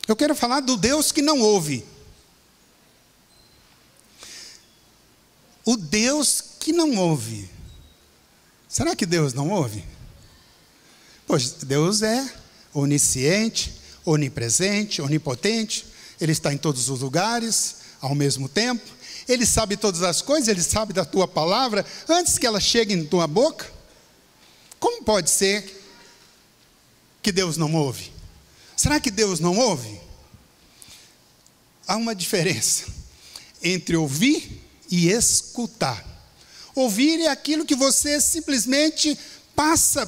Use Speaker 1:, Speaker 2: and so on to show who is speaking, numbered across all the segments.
Speaker 1: Eu quero falar do Deus que não ouve. O Deus que não ouve. Será que Deus não ouve? Pois Deus é onisciente, onipresente, onipotente. Ele está em todos os lugares, ao mesmo tempo. Ele sabe todas as coisas, Ele sabe da tua palavra, antes que ela chegue em tua boca. Como pode ser que Deus não ouve? Será que Deus não ouve? Há uma diferença entre ouvir e escutar. Ouvir é aquilo que você simplesmente passa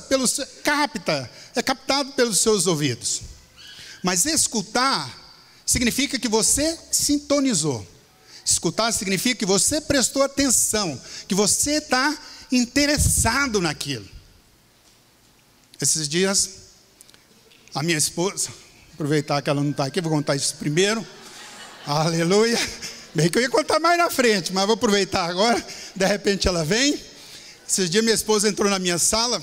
Speaker 1: capta, é captado pelos seus ouvidos. Mas escutar significa que você sintonizou. Escutar significa que você prestou atenção, que você está interessado naquilo. Esses dias, a minha esposa, aproveitar que ela não está aqui, vou contar isso primeiro. Aleluia. Bem que eu ia contar mais na frente, mas vou aproveitar agora. De repente ela vem. Esses dias minha esposa entrou na minha sala.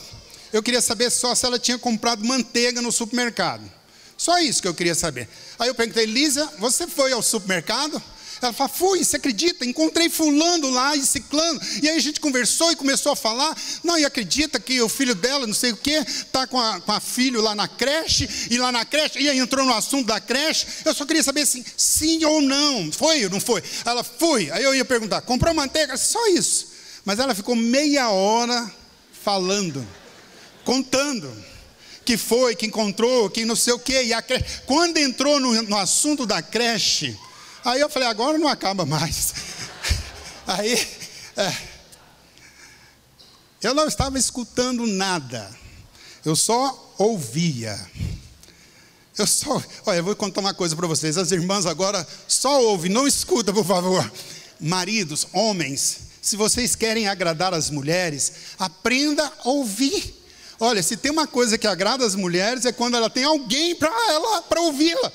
Speaker 1: Eu queria saber só se ela tinha comprado manteiga no supermercado. Só isso que eu queria saber. Aí eu perguntei: Lísia, você foi ao supermercado? Ela falou: fui, você acredita? Encontrei fulano lá e ciclano. E aí a gente conversou e começou a falar. Não, e acredita que o filho dela, não sei o quê, está com a filho lá na creche. E lá na creche, e aí entrou no assunto da creche. Eu só queria saber assim, sim ou não. Foi ou não foi? Ela: fui. Aí eu ia perguntar: comprou manteiga? Só isso. Mas ela ficou meia hora falando, contando que foi, que encontrou, que não sei o quê. E a creche, quando entrou no assunto da creche, aí eu falei: agora não acaba mais. Aí, eu não estava escutando nada. Eu só ouvia. Olha, eu vou contar uma coisa para vocês. As irmãs agora só ouvem, não escuta, por favor. Maridos, homens, se vocês querem agradar as mulheres, aprenda a ouvir. Olha, se tem uma coisa que agrada as mulheres, é quando ela tem alguém para ouvi-la.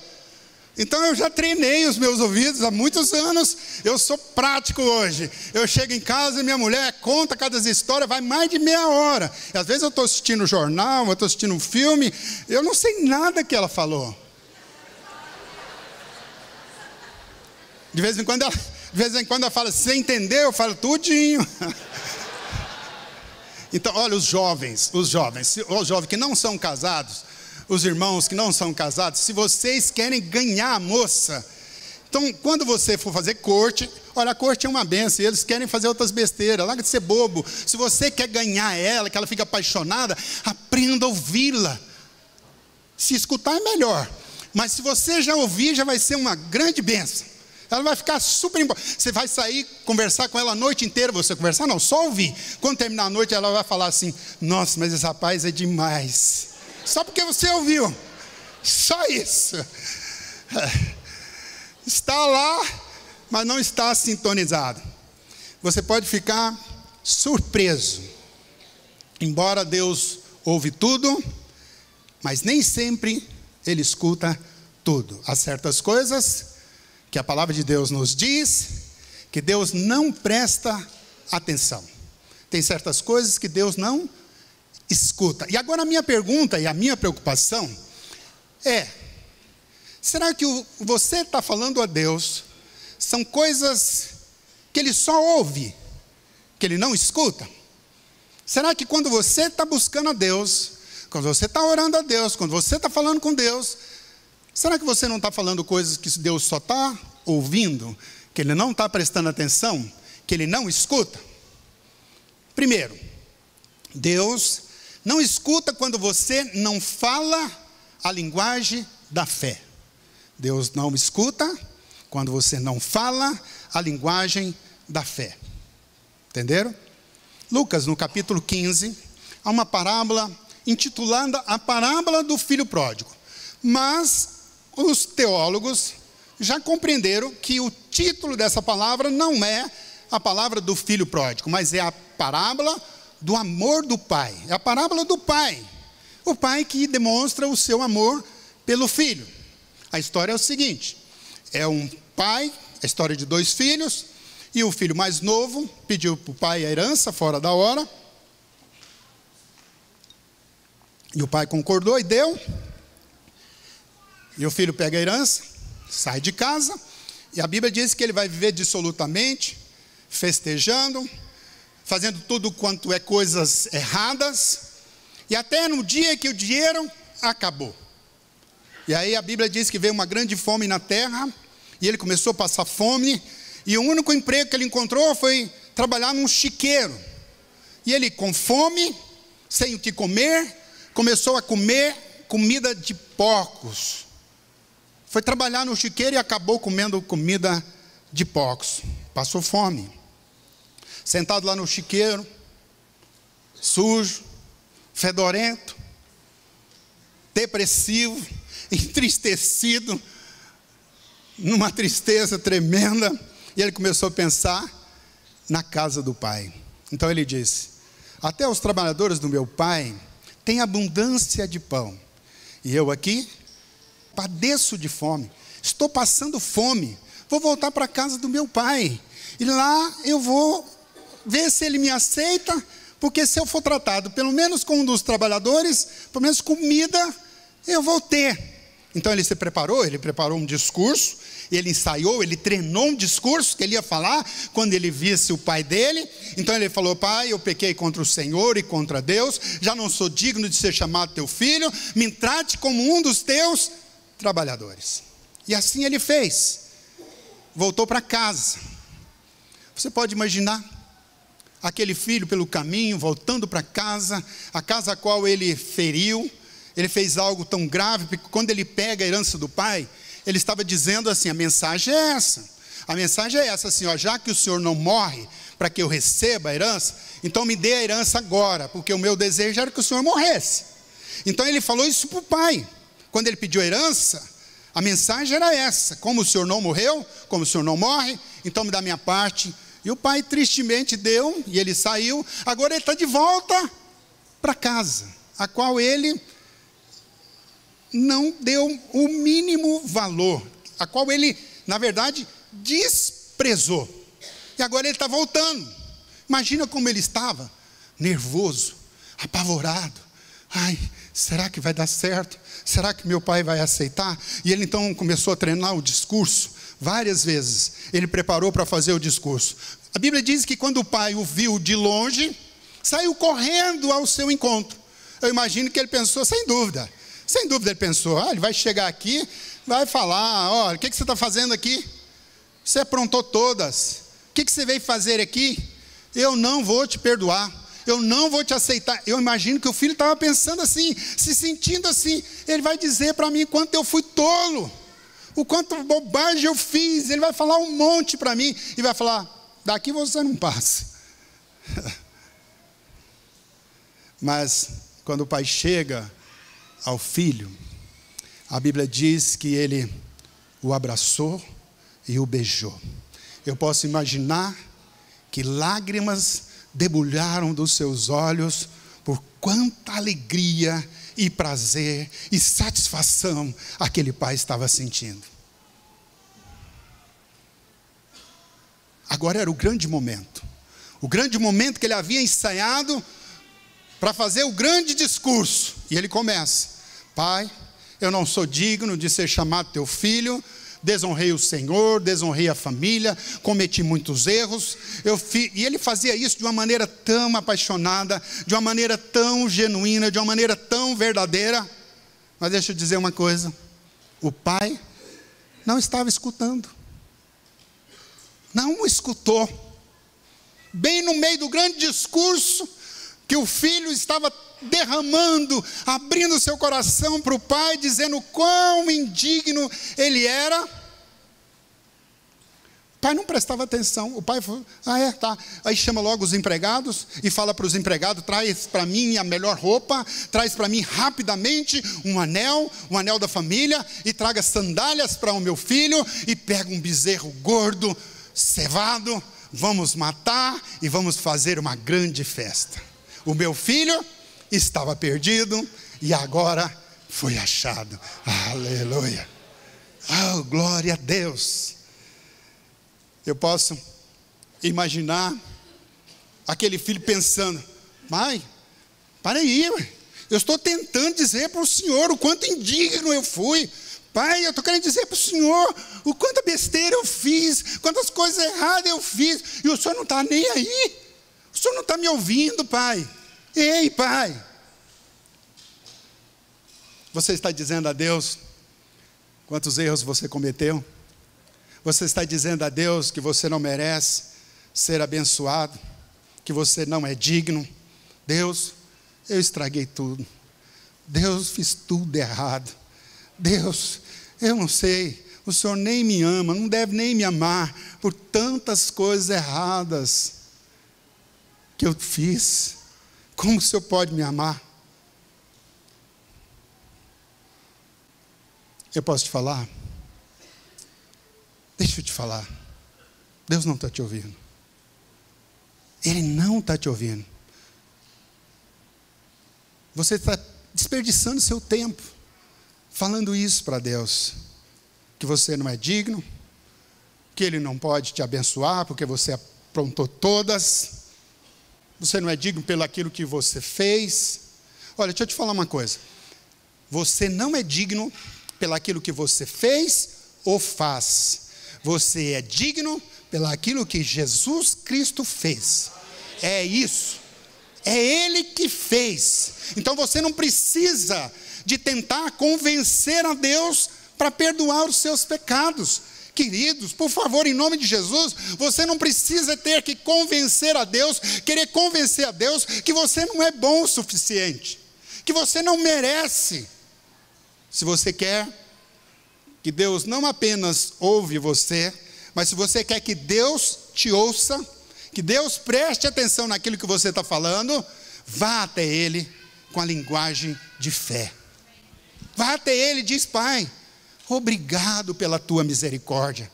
Speaker 1: Então eu já treinei os meus ouvidos há muitos anos. Eu sou prático hoje. Eu chego em casa e minha mulher conta cada história, vai mais de meia hora. E às vezes eu estou assistindo jornal, eu estou assistindo um filme, eu não sei nada que ela falou. De vez em quando ela fala: você entendeu? Eu falo: tudinho. Então, olha, os jovens que não são casados, os irmãos que não são casados, se vocês querem ganhar a moça, então quando você for fazer corte, olha, a corte é uma benção, e eles querem fazer outras besteiras, larga de ser bobo. Se você quer ganhar ela, que ela fique apaixonada, aprenda a ouvi-la. Se escutar é melhor, mas se você já ouvir, já vai ser uma grande benção. Ela vai ficar super importante. Você vai sair, conversar com ela a noite inteira. Você conversar? Não, só ouvir. Quando terminar a noite, ela vai falar assim: nossa, mas esse rapaz é demais. Só porque você ouviu. Só isso. Está lá, mas não está sintonizado. Você pode ficar surpreso. Embora Deus ouve tudo, mas nem sempre Ele escuta tudo. Há certas coisas que a palavra de Deus nos diz que Deus não presta atenção. Tem certas coisas que Deus não escuta. E agora a minha pergunta e a minha preocupação é: será que você está falando a Deus são coisas que Ele só ouve, que Ele não escuta? Será que quando você está buscando a Deus, quando você está orando a Deus, quando você está falando com Deus, será que você não está falando coisas que Deus só está ouvindo, que Ele não está prestando atenção, que Ele não escuta? Primeiro, Deus não escuta quando você não fala a linguagem da fé. Deus não escuta quando você não fala a linguagem da fé. Entenderam? Lucas, no capítulo 15, há uma parábola intitulada a parábola do filho pródigo. Mas os teólogos já compreenderam que o título dessa palavra não é a palavra do filho pródigo, mas é a parábola do amor do pai. É a parábola do pai. O pai que demonstra o seu amor pelo filho. A história é o seguinte: é um pai, a história de dois filhos, e o filho mais novo pediu para o pai a herança fora da hora. E o pai concordou e deu. E o filho pega a herança, sai de casa, e a Bíblia diz que ele vai viver dissolutamente, festejando, fazendo tudo quanto é coisas erradas, e até no dia que o dinheiro acabou. E aí a Bíblia diz que veio uma grande fome na terra, e ele começou a passar fome, e o único emprego que ele encontrou foi trabalhar num chiqueiro. E ele, com fome, sem o que comer, começou a comer comida de porcos. Foi trabalhar no chiqueiro e acabou comendo comida de porcos. Passou fome. Sentado lá no chiqueiro, sujo, fedorento, depressivo, entristecido, numa tristeza tremenda. E ele começou a pensar na casa do pai. Então ele disse: até os trabalhadores do meu pai têm abundância de pão, e eu aqui padeço de fome, estou passando fome. Vou voltar para a casa do meu pai, e lá eu vou ver se ele me aceita, porque se eu for tratado pelo menos como um dos trabalhadores, pelo menos comida eu vou ter. Então ele preparou um discurso, ele ensaiou, ele treinou um discurso que ele ia falar quando ele visse o pai dele. Então ele falou: pai, eu pequei contra o Senhor e contra Deus, já não sou digno de ser chamado teu filho, me trate como um dos teus trabalhadores. E assim ele fez, voltou para casa. Você pode imaginar aquele filho pelo caminho, voltando para casa, a casa a qual ele feriu. Ele fez algo tão grave, porque quando ele pega a herança do pai, ele estava dizendo assim: a mensagem é essa, assim, ó, já que o senhor não morre para que eu receba a herança, então me dê a herança agora, porque o meu desejo era que o senhor morresse. Então ele falou isso para o pai. Quando ele pediu a herança, a mensagem era essa: como o senhor não morreu, como o senhor não morre, então me dá a minha parte. E o pai tristemente deu, e ele saiu. Agora ele está de volta para casa, a qual ele não deu o mínimo valor, a qual ele, na verdade, desprezou. E agora ele está voltando. Imagina como ele estava, nervoso, apavorado. Ai, será que vai dar certo? Será que meu pai vai aceitar? E ele então começou a treinar o discurso. Várias vezes ele preparou para fazer o discurso. A Bíblia diz que quando o pai o viu de longe, saiu correndo ao seu encontro. Eu imagino que ele pensou, sem dúvida ele pensou: ele vai chegar aqui, vai falar: olha, o que você está fazendo aqui? Você aprontou todas, o que você veio fazer aqui? Eu não vou te perdoar, eu não vou te aceitar. Eu imagino que o filho estava pensando assim, se sentindo assim: ele vai dizer para mim quanto eu fui tolo, o quanto bobagem eu fiz. Ele vai falar um monte para mim, e vai falar: daqui você não passa. Mas quando o pai chega ao filho, a Bíblia diz que ele o abraçou e o beijou. Eu posso imaginar que lágrimas debulharam dos seus olhos, por quanta alegria e prazer e satisfação aquele pai estava sentindo. Agora era o grande momento que ele havia ensaiado para fazer o grande discurso. E ele começa: pai, eu não sou digno de ser chamado teu filho, desonrei o Senhor, desonrei a família, cometi muitos erros. E ele fazia isso de uma maneira tão apaixonada, de uma maneira tão genuína, de uma maneira tão verdadeira. Mas deixa eu dizer uma coisa: o pai não estava escutando, não o escutou. Bem no meio do grande discurso que o filho estava derramando, abrindo seu coração para o pai, dizendo quão indigno ele era, o pai não prestava atenção. O pai falou: tá. Aí chama logo os empregados e fala para os empregados: traz para mim a melhor roupa, traz para mim rapidamente um anel da família, e traga sandálias para o meu filho, e pega um bezerro gordo, cevado, vamos matar e vamos fazer uma grande festa. O meu filho estava perdido e agora foi achado. Aleluia. Oh, glória a Deus. Eu posso imaginar aquele filho pensando: pai, para aí, eu estou tentando dizer para o senhor o quanto indigno eu fui. Pai, eu estou querendo dizer para o Senhor o quanta besteira eu fiz, quantas coisas erradas eu fiz, e o Senhor não está nem aí. O Senhor não está me ouvindo, Pai. Ei, Pai. Você está dizendo a Deus quantos erros você cometeu? Você está dizendo a Deus que você não merece ser abençoado, que você não é digno? Deus, eu estraguei tudo. Deus, fiz tudo errado. Deus, eu não sei, o Senhor nem me ama, não deve nem me amar por tantas coisas erradas que eu fiz. Como o Senhor pode me amar? Eu posso te falar? Deixa eu te falar. Deus não está te ouvindo. Ele não está te ouvindo. Você está desperdiçando seu tempo falando isso para Deus, que você não é digno, que Ele não pode te abençoar porque você aprontou todas, você não é digno pelo aquilo que você fez. Olha, deixa eu te falar uma coisa, você não é digno pelo aquilo que você fez ou faz, você é digno pelo aquilo que Jesus Cristo fez. É isso, é Ele que fez. Então você não precisa de tentar convencer a Deus para perdoar os seus pecados. Queridos, por favor, em nome de Jesus, você não precisa ter que convencer a Deus, querer convencer a Deus que você não é bom o suficiente, que você não merece. Se você quer que Deus não apenas ouve você, mas se você quer que Deus te ouça, que Deus preste atenção naquilo que você está falando, vá até Ele com a linguagem de fé. Vá até Ele e diz: Pai, obrigado pela tua misericórdia.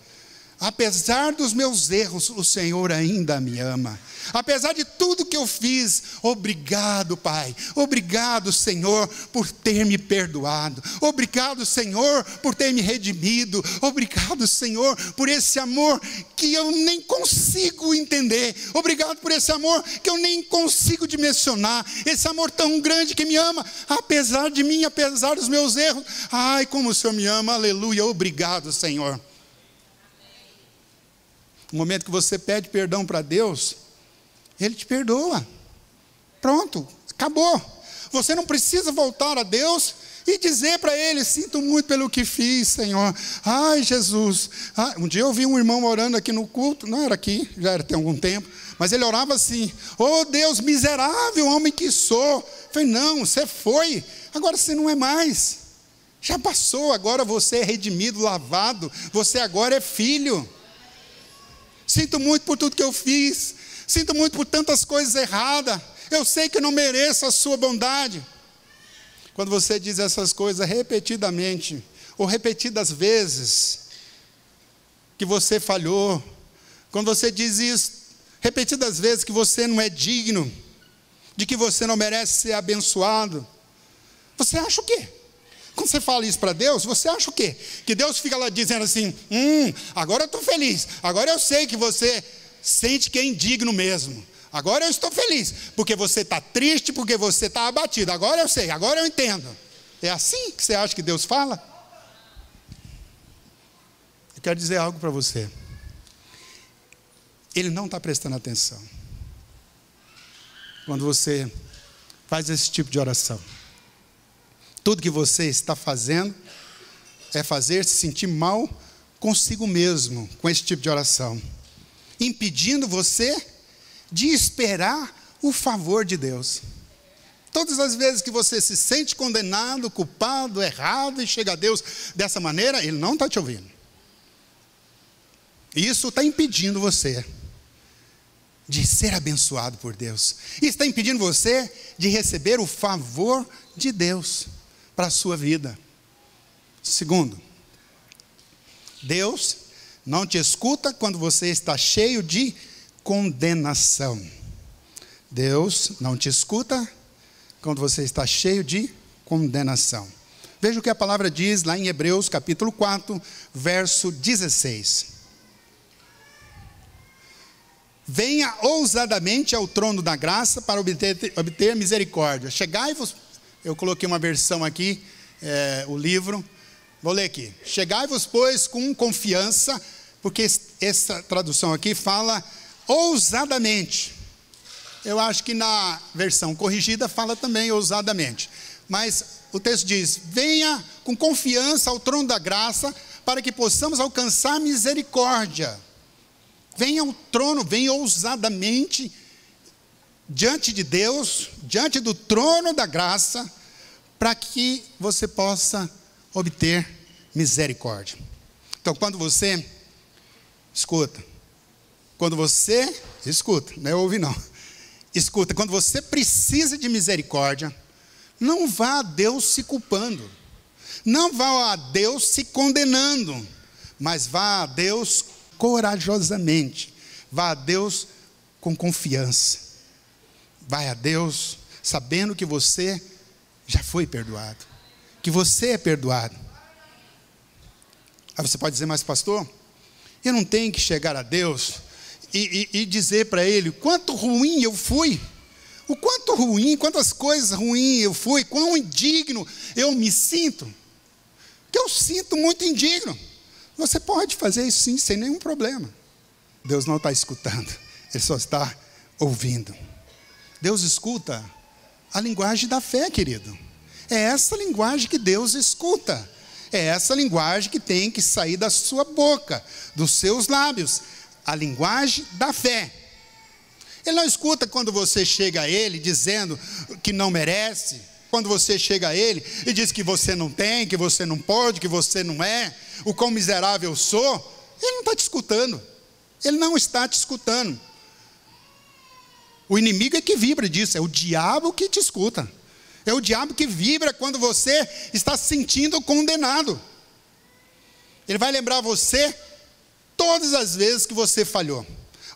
Speaker 1: Apesar dos meus erros, o Senhor ainda me ama. Apesar de tudo que eu fiz, obrigado, Pai. Obrigado, Senhor, por ter me perdoado. Obrigado, Senhor, por ter me redimido. Obrigado, Senhor, por esse amor que eu nem consigo entender. Obrigado por esse amor que eu nem consigo dimensionar. Esse amor tão grande que me ama, apesar de mim, apesar dos meus erros. Ai, como o Senhor me ama, aleluia. Obrigado, Senhor. No momento que você pede perdão para Deus, Ele te perdoa. Pronto, acabou. Você não precisa voltar a Deus e dizer para Ele: sinto muito pelo que fiz, Senhor. Ai, Jesus. Um dia eu vi um irmão orando aqui no culto, não era aqui, já era tem algum tempo, mas ele orava assim: oh Deus, miserável homem que sou. Eu falei: não, você foi, agora você não é mais. Já passou, agora você é redimido, lavado, você agora é filho. Sinto muito por tudo que eu fiz, sinto muito por tantas coisas erradas, eu sei que eu não mereço a sua bondade. Quando você diz essas coisas repetidamente, ou repetidas vezes, que você falhou, quando você diz isso repetidas vezes, que você não é digno, de que você não merece ser abençoado, você acha o quê? Quando você fala isso para Deus, você acha o quê? Que Deus fica lá dizendo assim: agora eu estou feliz, agora eu sei que você sente que é indigno mesmo, agora eu estou feliz, porque você está triste, porque você está abatido, agora eu sei, agora eu entendo. É assim que você acha que Deus fala? Eu quero dizer algo para você, Ele não está prestando atenção quando você faz esse tipo de oração. Tudo que você está fazendo é fazer se sentir mal consigo mesmo com esse tipo de oração, impedindo você de esperar o favor de Deus. Todas as vezes que você se sente condenado, culpado, errado, e chega a Deus dessa maneira, Ele não está te ouvindo. E isso está impedindo você de ser abençoado por Deus. Isso está impedindo você de receber o favor de Deus para a sua vida. Segundo, Deus não te escuta quando você está cheio de condenação. Deus não te escuta quando você está cheio de condenação. Veja o que a palavra diz lá em Hebreus capítulo 4, verso 16. Venha ousadamente ao trono da graça para obter misericórdia. Chegai-vos. Eu coloquei uma versão aqui, o livro, Vou ler aqui. Chegai-vos, pois, com confiança, porque essa tradução aqui fala ousadamente. Eu acho que na versão corrigida fala também ousadamente. Mas o texto diz: venha com confiança ao trono da graça, para que possamos alcançar misericórdia. Venha ao trono, venha ousadamente diante de Deus, diante do trono da graça, para que você possa obter misericórdia. Então, quando você escuta, não é ouvir não, escuta, quando você precisa de misericórdia, não vá a Deus se culpando, não vá a Deus se condenando, mas vá a Deus corajosamente, vá a Deus com confiança, vá a Deus sabendo que você já foi perdoado, que você é perdoado. Aí você pode dizer: mas pastor, eu não tenho que chegar a Deus e dizer para Ele quanto ruim eu fui, o quanto ruim, quantas coisas ruins eu fui, quão indigno eu me sinto, que eu sinto muito indigno. Você pode fazer isso sim, sem nenhum problema. Deus não está escutando, Ele só está ouvindo. Deus escuta a linguagem da fé, querido. É essa linguagem que Deus escuta. É essa linguagem que tem que sair da sua boca, dos seus lábios. A linguagem da fé. Ele não escuta quando você chega a Ele dizendo que não merece. Quando você chega a Ele e diz que você não tem, que você não pode, que você não é, o quão miserável eu sou. Ele não está te escutando. Ele não está te escutando. O inimigo é que vibra disso, é o diabo que te escuta. É o diabo que vibra quando você está se sentindo condenado. Ele vai lembrar você todas as vezes que você falhou.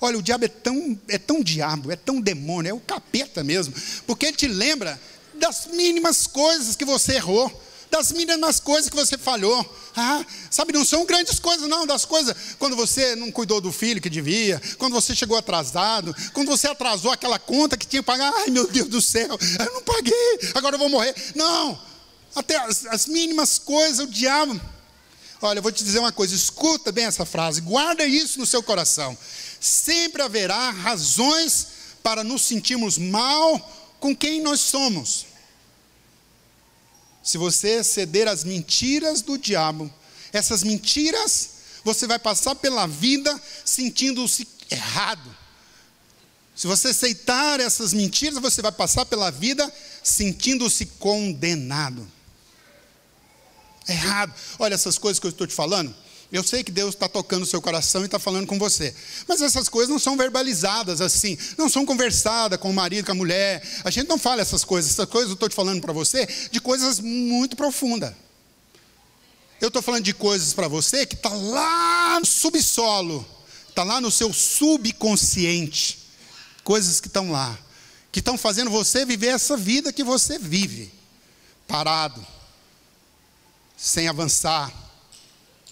Speaker 1: Olha, o diabo é tão diabo, é tão demônio, é o capeta mesmo, porque ele te lembra das mínimas coisas que você errou, das mínimas coisas que você falhou. Sabe, não são grandes coisas não, das coisas, quando você não cuidou do filho que devia, quando você chegou atrasado, quando você atrasou aquela conta que tinha que pagar. Ai meu Deus do céu, eu não paguei, agora eu vou morrer. Não, até as mínimas coisas, o diabo. Olha, eu vou te dizer uma coisa, escuta bem essa frase, guarda isso no seu coração. Sempre haverá razões para nos sentirmos mal com quem nós somos. Se você ceder às mentiras do diabo, essas mentiras, você vai passar pela vida sentindo-se errado. Se você aceitar essas mentiras, você vai passar pela vida sentindo-se condenado. Errado. Olha, essas coisas que eu estou te falando, eu sei que Deus está tocando o seu coração e está falando com você, mas essas coisas não são verbalizadas assim, não são conversadas com o marido, com a mulher. A gente não fala essas coisas eu estou te falando para você de coisas muito profundas. Eu estou falando de coisas para você que está lá no subsolo, está lá no seu subconsciente, coisas que estão lá, que estão fazendo você viver essa vida que você vive, parado, sem avançar,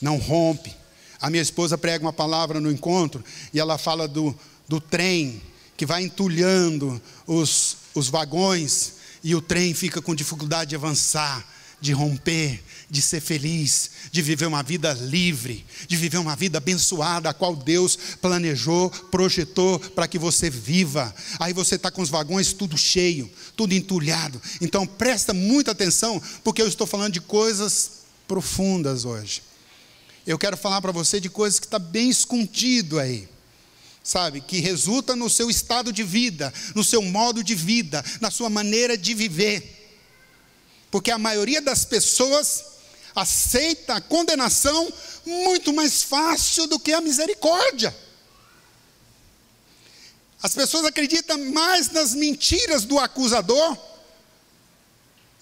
Speaker 1: não rompe. A minha esposa prega uma palavra no encontro e ela fala do trem que vai entulhando os vagões e o trem fica com dificuldade de avançar, de romper, de ser feliz, de viver uma vida livre, de viver uma vida abençoada, a qual Deus planejou, projetou para que você viva. Aí você está com os vagões tudo cheio, tudo entulhado. Então presta muita atenção, porque eu estou falando de coisas profundas hoje. Eu quero falar para você de coisas que está bem escondido aí, sabe, que resulta no seu estado de vida, no seu modo de vida, na sua maneira de viver, porque a maioria das pessoas aceita a condenação muito mais fácil do que a misericórdia. As pessoas acreditam mais nas mentiras do acusador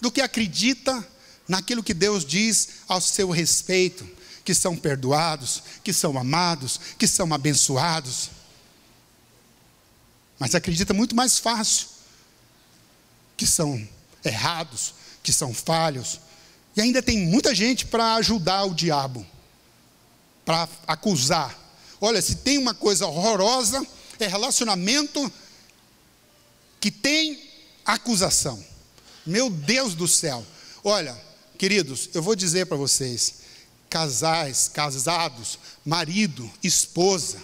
Speaker 1: do que acreditam naquilo que Deus diz ao seu respeito, que são perdoados, que são amados, que são abençoados. Mas acredita muito mais fácil que são errados, que são falhos. E ainda tem muita gente para ajudar o diabo, para acusar. Olha, se tem uma coisa horrorosa, é relacionamento que tem acusação. Meu Deus do céu. Olha, queridos, eu vou dizer para vocês, Casais, casados, marido, esposa,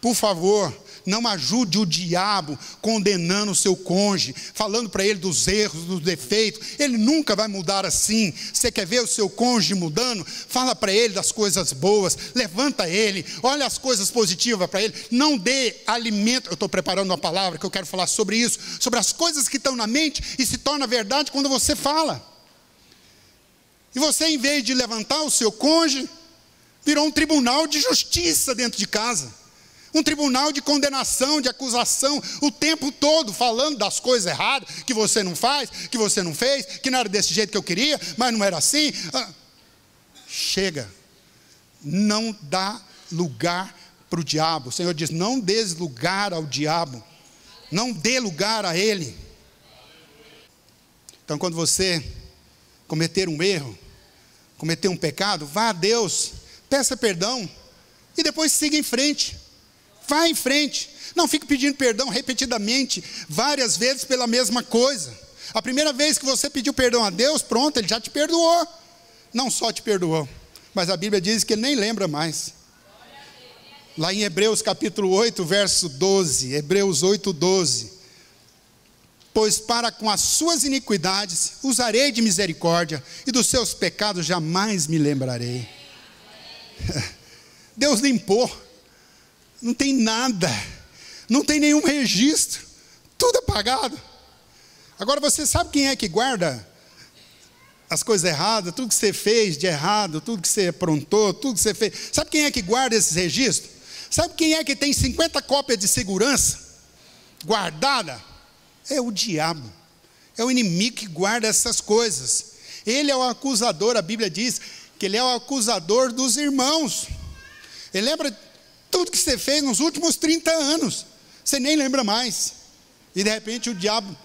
Speaker 1: por favor, não ajude o diabo condenando o seu cônjuge, falando para ele dos erros, dos defeitos. Ele nunca vai mudar assim. Você quer ver o seu cônjuge mudando? Fala para ele das coisas boas, levanta ele, olha as coisas positivas para ele. Não dê alimento. Eu estou preparando uma palavra que eu quero falar sobre isso, sobre as coisas que estão na mente e se torna verdade quando você fala. E você, em vez de levantar o seu cônjuge, virou um tribunal de justiça dentro de casa. Um tribunal de condenação, de acusação, o tempo todo falando das coisas erradas, que você não faz, que você não fez, que não era desse jeito que eu queria, mas não era assim. Chega, não dá lugar para o diabo. O Senhor diz, não dê lugar ao diabo, não dê lugar a ele. Então quando você cometer um erro, cometer um pecado, vá a Deus, peça perdão, e depois siga em frente. Vá em frente, não fique pedindo perdão repetidamente, várias vezes pela mesma coisa. A primeira vez que você pediu perdão a Deus, pronto, Ele já te perdoou. Não só te perdoou, mas a Bíblia diz que Ele nem lembra mais. Lá em Hebreus capítulo 8, verso 12, Hebreus 8, 12. Pois para com as suas iniquidades usarei de misericórdia, e dos seus pecados jamais me lembrarei. Deus limpou. Não tem nada, não tem nenhum registro, tudo apagado. Agora você sabe quem é que guarda as coisas erradas, tudo que você fez de errado, tudo que você aprontou, tudo que você fez. Sabe quem é que guarda esses registros? Sabe quem é que tem 50 cópias de segurança guardada? É o diabo, é o inimigo que guarda essas coisas. Ele é o acusador, a Bíblia diz que ele é o acusador dos irmãos. Ele lembra tudo que você fez nos últimos 30 anos, você nem lembra mais. E de repente o diabo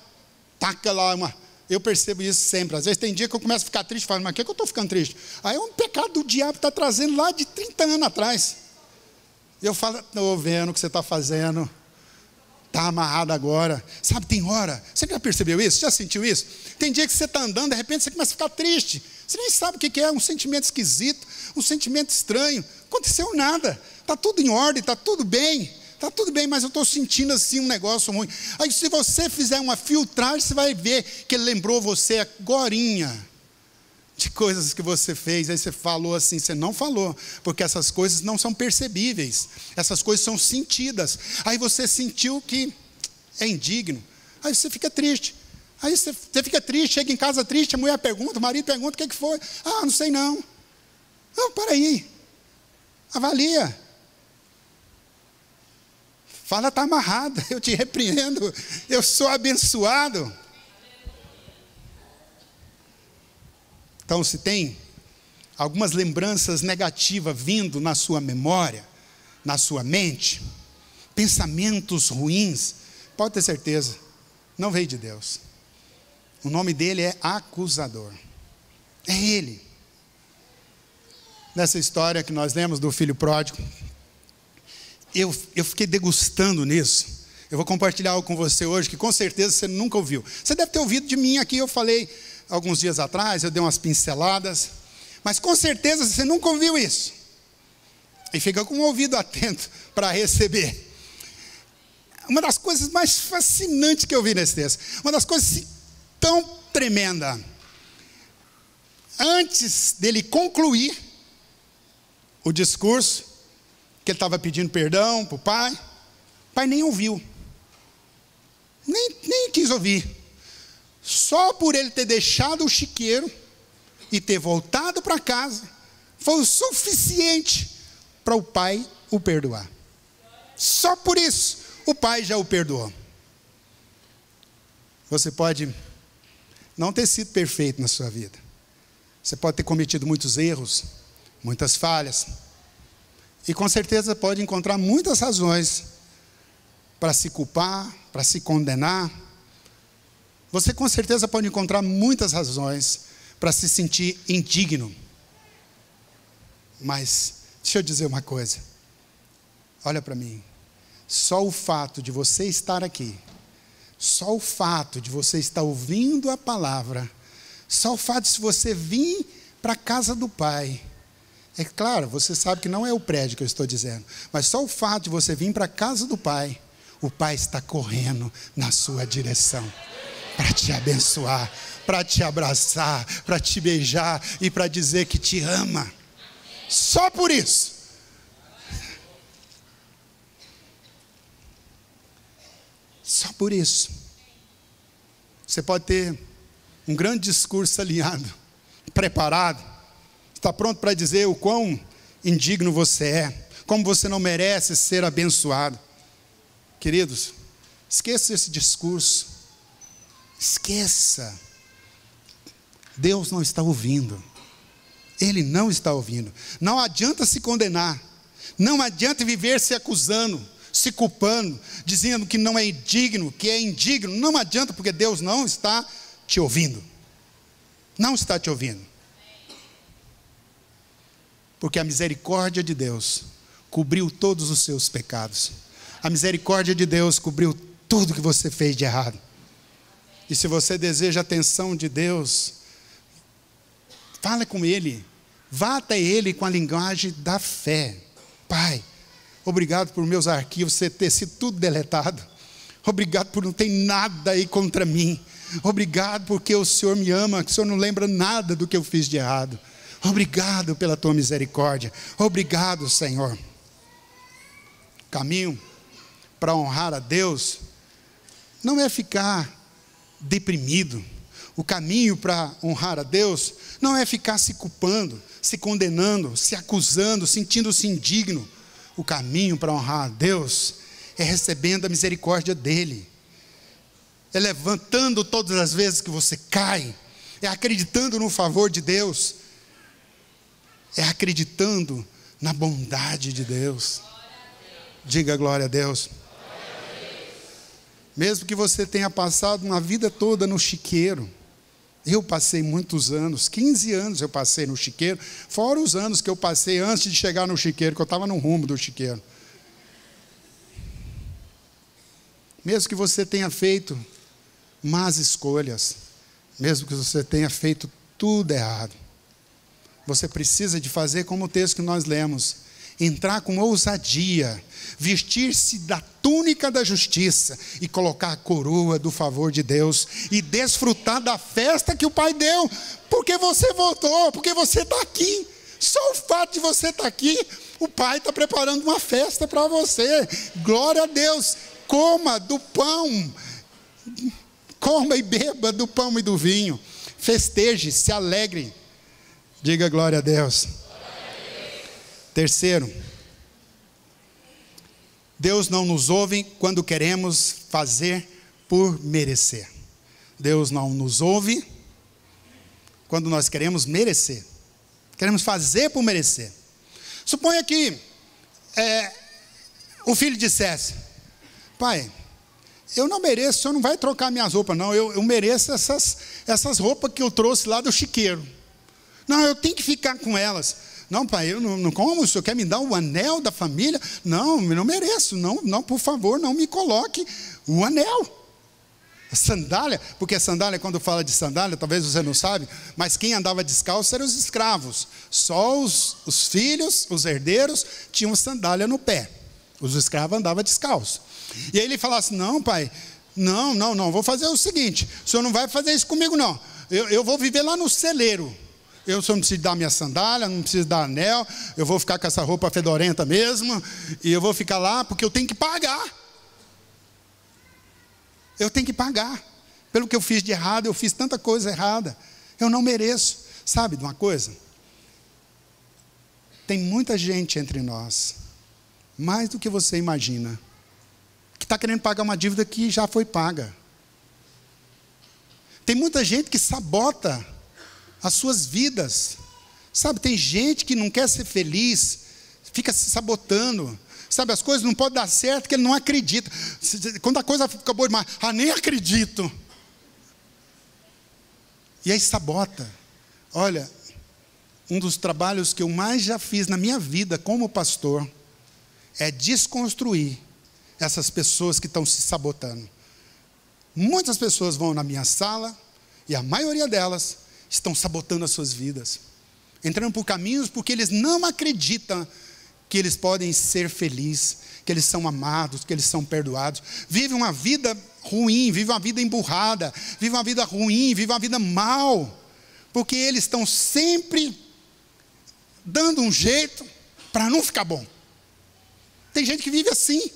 Speaker 1: taca lá uma... Eu percebo isso sempre. Às vezes tem dia que eu começo a ficar triste, falo, mas o que eu estou ficando triste? Aí é um pecado do diabo que está trazendo lá de 30 anos atrás. E eu falo, estou vendo o que você está fazendo, está amarrado agora. Sabe, tem hora, você já percebeu isso? Já sentiu isso? Tem dia que você está andando, de repente você começa a ficar triste. Você nem sabe o que é, um sentimento esquisito, um sentimento estranho. Não aconteceu nada, está tudo em ordem, está tudo bem, mas eu estou sentindo assim um negócio ruim. Aí se você fizer uma filtragem, você vai ver que ele lembrou você agorinha de coisas que você fez. Aí você falou assim, você não falou, porque essas coisas não são percebíveis, essas coisas são sentidas. Aí você sentiu que é indigno, aí você fica triste. Aí você fica triste, chega em casa triste, a mulher pergunta, o marido pergunta, o que foi? Ah, não sei não. Não, para aí, avalia. Fala, está amarrada, eu te repreendo, eu sou abençoado. Então, se tem algumas lembranças negativas vindo na sua memória, na sua mente, pensamentos ruins, pode ter certeza, não veio de Deus. O nome dele é acusador. É ele. Nessa história que nós lemos do filho pródigo, eu fiquei degustando nisso. Eu vou compartilhar algo com você hoje que com certeza você nunca ouviu. Você deve ter ouvido de mim aqui, eu falei alguns dias atrás, eu dei umas pinceladas, mas com certeza você nunca ouviu isso. E fica com o ouvido atento para receber. Uma das coisas mais fascinantes que eu vi nesse texto, uma das coisas tão tremenda. Antes dele concluir o discurso, que ele estava pedindo perdão para o pai nem ouviu, nem quis ouvir. Só por ele ter deixado o chiqueiro e ter voltado para casa, foi o suficiente para o pai o perdoar. Só por isso, o pai já o perdoou. Você pode não ter sido perfeito na sua vida. Você pode ter cometido muitos erros, muitas falhas. E com certeza pode encontrar muitas razões para se culpar, para se condenar. Você com certeza pode encontrar muitas razões para se sentir indigno. Mas, deixa eu dizer uma coisa. Olha para mim. Só o fato de você estar aqui, só o fato de você estar ouvindo a palavra, só o fato de você vir para a casa do Pai, É claro, você sabe que não é o prédio que eu estou dizendo, mas só o fato de você vir para a casa do Pai, o Pai está correndo na sua direção para te abençoar, para te abraçar, para te beijar e para dizer que te ama. Só por isso. Só por isso. Você pode ter um grande discurso alinhado, preparado, está pronto para dizer o quão indigno você é, como você não merece ser abençoado. Queridos, esqueça esse discurso. Esqueça. Deus não está ouvindo. Ele não está ouvindo. Não adianta se condenar. Não adianta viver se acusando, se culpando, dizendo que não é indigno, que é indigno. Não adianta, porque Deus não está te ouvindo. Não está te ouvindo. Porque a misericórdia de Deus cobriu todos os seus pecados. A misericórdia de Deus cobriu tudo que você fez de errado. E se você deseja a atenção de Deus, fale com Ele. Vá até Ele com a linguagem da fé. Pai, obrigado por meus arquivos você ter sido tudo deletado. Obrigado por não ter nada aí contra mim. Obrigado porque o Senhor me ama, que o Senhor não lembra nada do que eu fiz de errado. Obrigado pela tua misericórdia. Obrigado, Senhor. Caminho para honrar a Deus não é ficar deprimido. O caminho para honrar a Deus não é ficar se culpando, se condenando, se acusando, sentindo-se indigno. O caminho para honrar a Deus é recebendo a misericórdia dEle, é levantando todas as vezes que você cai, é acreditando no favor de Deus, é acreditando na bondade de Deus. Diga glória a Deus. Mesmo que você tenha passado uma vida toda no chiqueiro. Eu passei muitos anos, 15 anos eu passei no chiqueiro, fora os anos que eu passei antes de chegar no chiqueiro, que eu estava no rumo do chiqueiro. Mesmo que você tenha feito más escolhas, mesmo que você tenha feito tudo errado, você precisa de fazer como o texto que nós lemos, entrar com ousadia, vestir-se da túnica da justiça e colocar a coroa do favor de Deus e desfrutar da festa que o Pai deu, porque você voltou, porque você está aqui. Só o fato de você estar aqui, o Pai está preparando uma festa para você. Glória a Deus. Coma do pão, coma e beba do pão e do vinho, festeje, se alegre. Diga glória a Deus. Terceiro, Deus não nos ouve quando queremos fazer por merecer. Deus não nos ouve quando nós queremos merecer. Queremos fazer por merecer. Suponha que o filho dissesse: pai, eu não mereço, o senhor não vai trocar minhas roupas não, eu mereço essas roupas que eu trouxe lá do chiqueiro. Não, eu tenho que ficar com elas. Não, pai, eu não como, o senhor quer me dar o anel da família? Não, eu não mereço, não, por favor, não me coloque o anel. A sandália, porque a sandália, quando fala de sandália, talvez você não sabe, mas quem andava descalço eram os escravos. Só os filhos, os herdeiros, tinham sandália no pé. Os escravos andavam descalços. E aí ele falasse: não, pai, não, vou fazer o seguinte, o senhor não vai fazer isso comigo não, eu vou viver lá no celeiro. Eu só não preciso dar minha sandália, não preciso dar anel, eu vou ficar com essa roupa fedorenta mesmo, e eu vou ficar lá porque eu tenho que pagar. Eu tenho que pagar. Pelo que eu fiz de errado, eu fiz tanta coisa errada. Eu não mereço. Sabe de uma coisa? Tem muita gente entre nós, mais do que você imagina, que está querendo pagar uma dívida que já foi paga. Tem muita gente que sabota as suas vidas. Sabe, tem gente que não quer ser feliz, fica se sabotando. Sabe, as coisas não podem dar certo porque ele não acredita. Quando a coisa fica boa demais, nem acredito. E aí sabota. Olha, um dos trabalhos que eu mais já fiz na minha vida como pastor é desconstruir essas pessoas que estão se sabotando. Muitas pessoas vão na minha sala e a maioria delas estão sabotando as suas vidas. entrando por caminhos porque eles não acreditam que eles podem ser felizes, que eles são amados, que eles são perdoados. Vivem uma vida ruim, vivem uma vida emburrada, vivem uma vida ruim, vivem uma vida mal, porque eles estão sempre dando um jeito para não ficar bom. Tem gente que vive assim,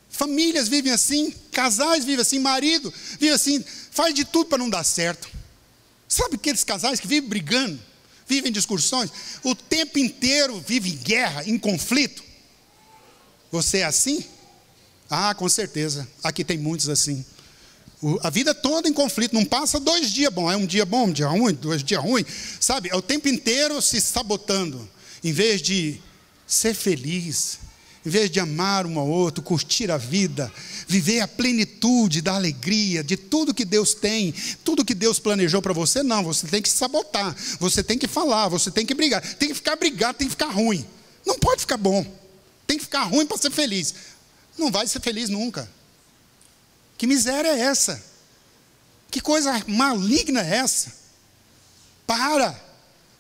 Speaker 1: famílias vivem assim, casais vivem assim, marido vive assim, faz de tudo para não dar certo. Sabe aqueles casais que vivem brigando, vivem em discussões, o tempo inteiro vivem em guerra, em conflito? Você é assim? Ah, com certeza, aqui tem muitos assim. A vida toda em conflito, não passa 2 dias bons, é um dia bom, um dia ruim, 2 dias ruins, sabe? É o tempo inteiro se sabotando, em vez de ser feliz, em vez de amar um ao outro, curtir a vida, viver a plenitude da alegria, de tudo que Deus tem, tudo que Deus planejou para você. Não, você tem que se sabotar, você tem que falar, você tem que brigar, tem que ficar brigado, tem que ficar ruim, não pode ficar bom, tem que ficar ruim para ser feliz, não vai ser feliz nunca. Que miséria é essa? Que coisa maligna é essa? Para,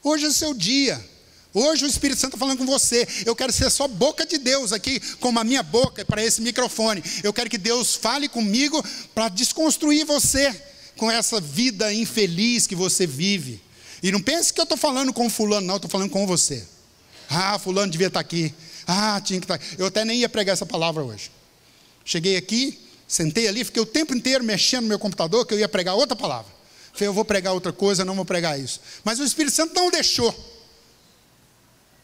Speaker 1: hoje é seu dia. Hoje o Espírito Santo está falando com você. Eu quero ser só boca de Deus aqui, como a minha boca para esse microfone. Eu quero que Deus fale comigo para desconstruir você com essa vida infeliz que você vive. E não pense que eu estou falando com fulano, não, eu estou falando com você. Ah, fulano devia estar aqui. Ah, tinha que estar aqui. Eu até nem ia pregar essa palavra hoje. Cheguei aqui, sentei ali, fiquei o tempo inteiro mexendo no meu computador, que eu ia pregar outra palavra. Falei, eu vou pregar outra coisa, não vou pregar isso. Mas o Espírito Santo não deixou.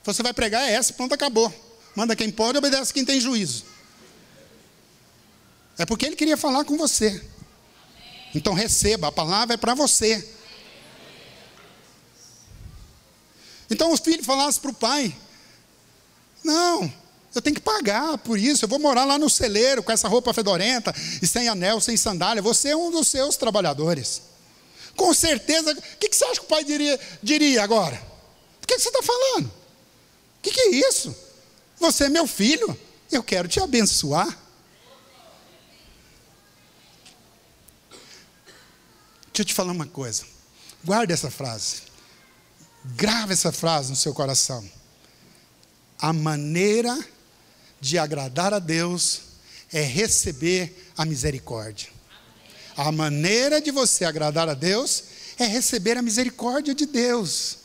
Speaker 1: Você vai pregar essa, pronto, acabou. Manda quem pode, obedece quem tem juízo. É porque Ele queria falar com você. Então receba, a palavra é para você. Então os filhos falassem para o pai, não, eu tenho que pagar por isso, eu vou morar lá no celeiro com essa roupa fedorenta, e sem anel, sem sandália, você é um dos seus trabalhadores. Com certeza, o que você acha que o pai diria agora? O que você está falando? O que é isso? Você é meu filho, eu quero te abençoar. Deixa eu te falar uma coisa, guarde essa frase, grave essa frase no seu coração. A maneira de agradar a Deus é receber a misericórdia. A maneira de você agradar a Deus é receber a misericórdia de Deus.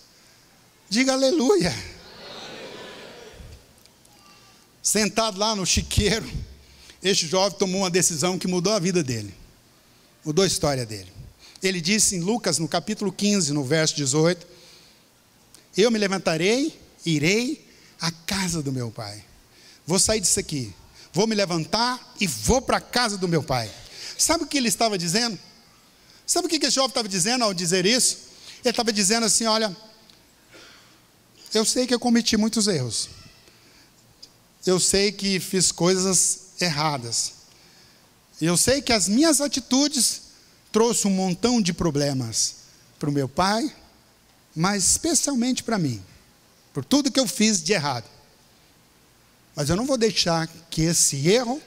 Speaker 1: Diga aleluia. Sentado lá no chiqueiro, este jovem tomou uma decisão que mudou a vida dele, mudou a história dele. Ele disse em Lucas, no capítulo 15, no verso 18, eu me levantarei, irei à casa do meu pai. Vou sair disso aqui, vou me levantar e vou para a casa do meu pai. Sabe o que ele estava dizendo? Sabe o que esse jovem estava dizendo ao dizer isso? Ele estava dizendo assim, olha, eu sei que eu cometi muitos erros. Eu sei que fiz coisas erradas. Eu sei que as minhas atitudes trouxeram um montão de problemas para o meu pai, mas especialmente para mim, por tudo que eu fiz de errado. Mas eu não vou deixar que esse erro,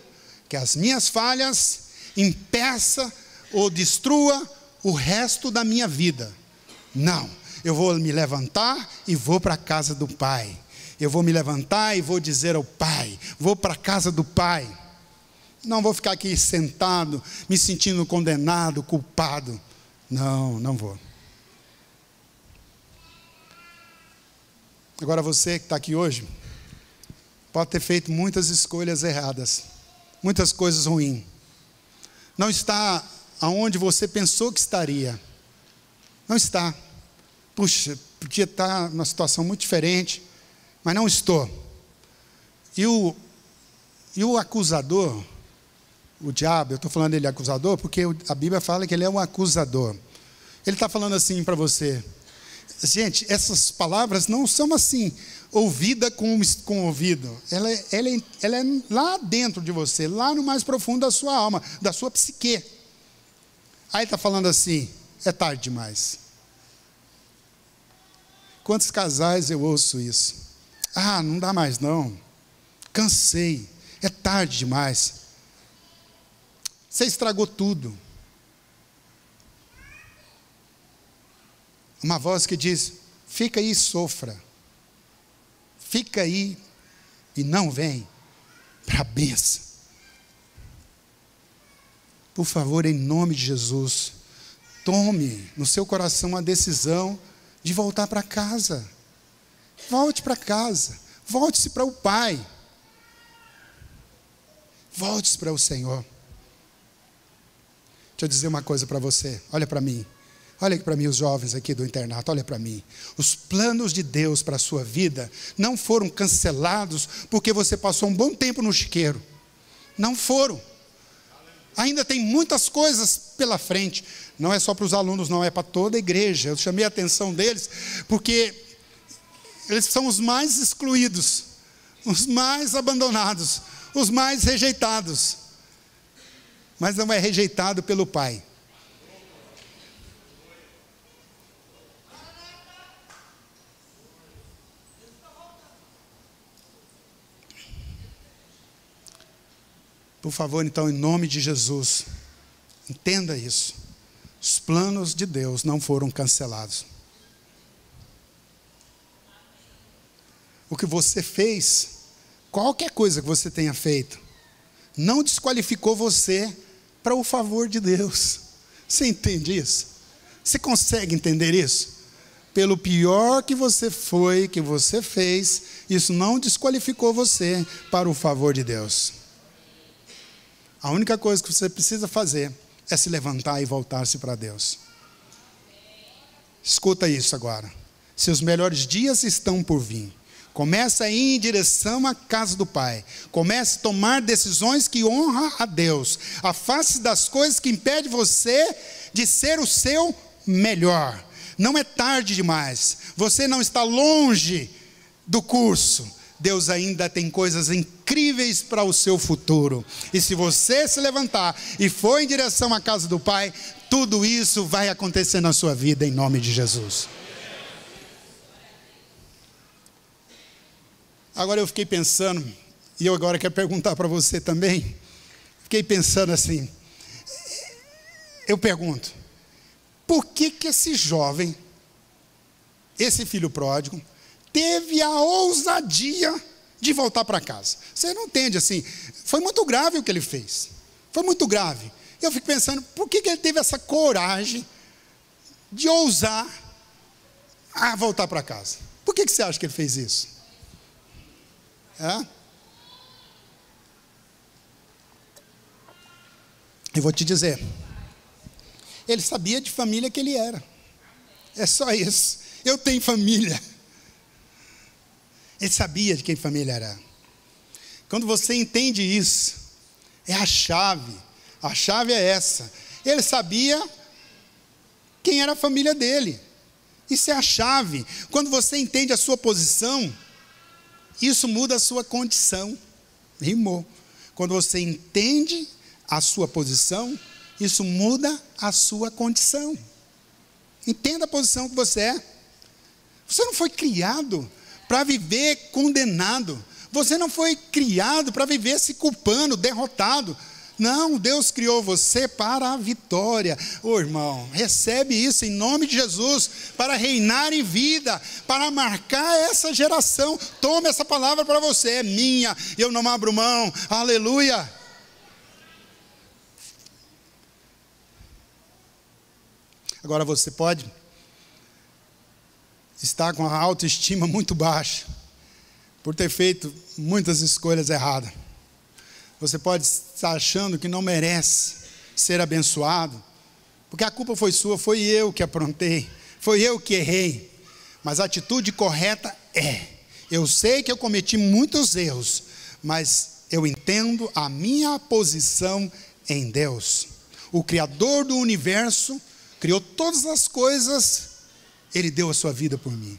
Speaker 1: que as minhas falhas, impeça ou destrua o resto da minha vida. Não, eu vou me levantar e vou para a casa do pai. Eu vou me levantar e vou dizer ao pai, vou para a casa do pai. Não vou ficar aqui sentado, me sentindo condenado, culpado. Não, não vou. Agora você que está aqui hoje, pode ter feito muitas escolhas erradas, muitas coisas ruins. Não está aonde você pensou que estaria. Não está. Puxa, podia estar numa situação muito diferente, mas não estou. E o acusador, o diabo, eu estou falando dele acusador, porque a Bíblia fala que ele é um acusador. Ele está falando assim para você. Gente, essas palavras não são assim, ouvida com o ouvido. Ela é lá dentro de você, lá no mais profundo da sua alma, da sua psique. Aí está falando assim, é tarde demais. Quantos casais eu ouço isso? Ah, não dá mais não. Cansei. É tarde demais. Você estragou tudo. Uma voz que diz, Fica aí e sofra. Fica aí e não vem para a bênção. Por favor, em nome de Jesus, tome no seu coração a decisão de voltar para casa. Volte para casa. Volte-se para o Pai. Volte-se para o Senhor. Deixa eu dizer uma coisa para você. Olha para mim. Olha para mim, os jovens aqui do internato, olha para mim. Os planos de Deus para a sua vida não foram cancelados porque você passou um bom tempo no chiqueiro. Não foram. Ainda tem muitas coisas pela frente. Não é só para os alunos, não, é para toda a igreja. Eu chamei a atenção deles porque eles são os mais excluídos, os mais abandonados, os mais rejeitados. Mas não é rejeitado pelo Pai. Por favor, então, em nome de Jesus, entenda isso. Os planos de Deus não foram cancelados. O que você fez, qualquer coisa que você tenha feito, não desqualificou você para o favor de Deus. Você entende isso? Você consegue entender isso? Pelo pior que você foi, que você fez, isso não desqualificou você para o favor de Deus. A única coisa que você precisa fazer é se levantar e voltar-se para Deus. Escuta isso agora. Seus melhores dias estão por vir. Comece a ir em direção à casa do Pai. Comece a tomar decisões que honram a Deus. Afaste das coisas que impedem você de ser o seu melhor. Não é tarde demais. Você não está longe do curso. Deus ainda tem coisas incríveis para o seu futuro. E se você se levantar e for em direção à casa do Pai, tudo isso vai acontecer na sua vida, em nome de Jesus. Agora eu fiquei pensando, e eu agora quero perguntar para você também. Fiquei pensando assim, eu pergunto, por que esse jovem, esse filho pródigo, teve a ousadia de voltar para casa? Você não entende assim, foi muito grave o que ele fez, foi muito grave. Eu fico pensando, por que ele teve essa coragem de ousar a voltar para casa? Por que você acha que ele fez isso? Eu vou te dizer, ele sabia de família que ele era, é só isso. Eu tenho família. Ele sabia de quem família era. Quando você entende isso, é a chave é essa. Ele sabia quem era a família dele. Isso é a chave. Quando você entende a sua posição, isso muda a sua condição. Rimou. Quando você entende a sua posição, isso muda a sua condição. Entenda a posição que você é. Você não foi criado para viver condenado. Você não foi criado para viver se culpando, derrotado. Não, Deus criou você para a vitória. Ô irmão, recebe isso em nome de Jesus, para reinar em vida, para marcar essa geração. Tome essa palavra para você, é minha, eu não abro mão. Aleluia. Agora você pode estar com a autoestima muito baixa, por ter feito muitas escolhas erradas. Você pode estar achando que não merece ser abençoado, porque a culpa foi sua, foi eu que aprontei, foi eu que errei. Mas a atitude correta eu sei que eu cometi muitos erros, mas eu entendo a minha posição em Deus. O Criador do universo criou todas as coisas, Ele deu a sua vida por mim.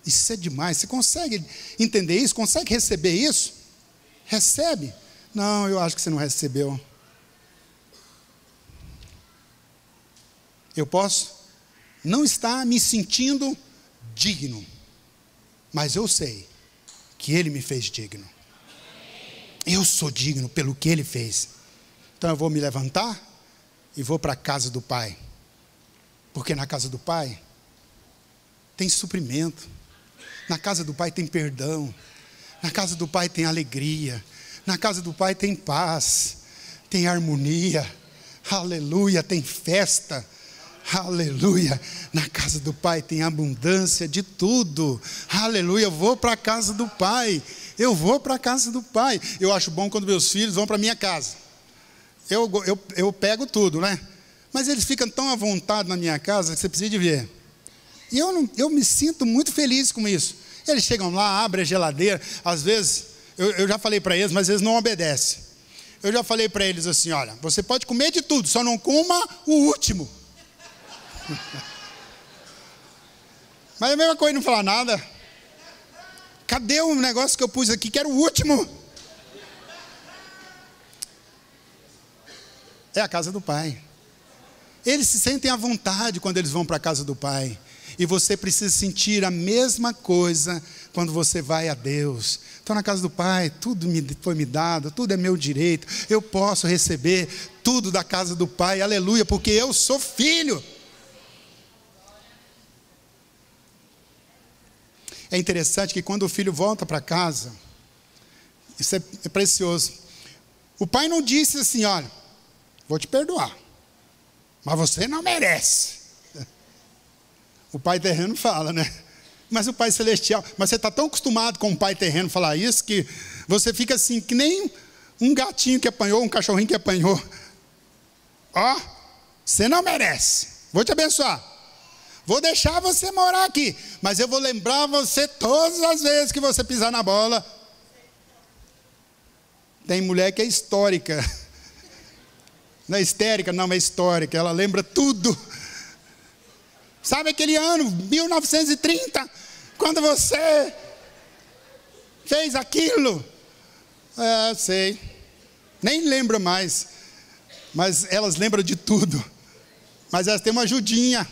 Speaker 1: Isso é demais. Você consegue entender isso? Consegue receber isso? Recebe? Não, eu acho que você não recebeu. Eu posso não estar me sentindo digno, mas eu sei que Ele me fez digno. Eu sou digno pelo que Ele fez. Então eu vou me levantar e vou para a casa do Pai. Porque na casa do Pai tem suprimento. Na casa do Pai tem perdão. Na casa do Pai tem alegria. Na casa do Pai tem paz. Tem harmonia. Aleluia, tem festa. Aleluia, na casa do Pai tem abundância de tudo. Aleluia, eu vou para a casa do Pai. Eu vou para a casa do Pai. Eu acho bom quando meus filhos vão para a minha casa. Eu pego tudo, né? Mas eles ficam tão à vontade na minha casa que você precisa de ver. E eu me sinto muito feliz com isso. Eles chegam lá, abrem a geladeira. Às vezes, eu já falei para eles, mas eles não obedecem. Eu já falei para eles assim, olha, você pode comer de tudo, só não coma o último. Mas é a mesma coisa, não falar nada. Cadê o negócio que eu pus aqui, que era o último? É a casa do Pai. Eles se sentem à vontade quando eles vão para a casa do Pai. E você precisa sentir a mesma coisa quando você vai a Deus. Estou na casa do Pai, tudo foi me dado, tudo é meu direito. Eu posso receber tudo da casa do Pai, aleluia, porque eu sou filho. É interessante que quando o filho volta para casa, isso é precioso. O pai não disse assim, olha, vou te perdoar, mas você não merece. O pai terreno fala, né? Mas o pai celestial, mas você está tão acostumado com o pai terreno falar isso, que você fica assim, que nem um gatinho que apanhou, um cachorrinho que apanhou. Ó, você não merece, vou te abençoar. Vou deixar você morar aqui, mas eu vou lembrar você todas as vezes que você pisar na bola. Tem mulher que é histórica. Não é histérica, não, é histórica. Ela lembra tudo. Sabe aquele ano, 1930, quando você fez aquilo? É, sei. Nem lembra mais. Mas elas lembram de tudo. Mas elas têm uma ajudinha.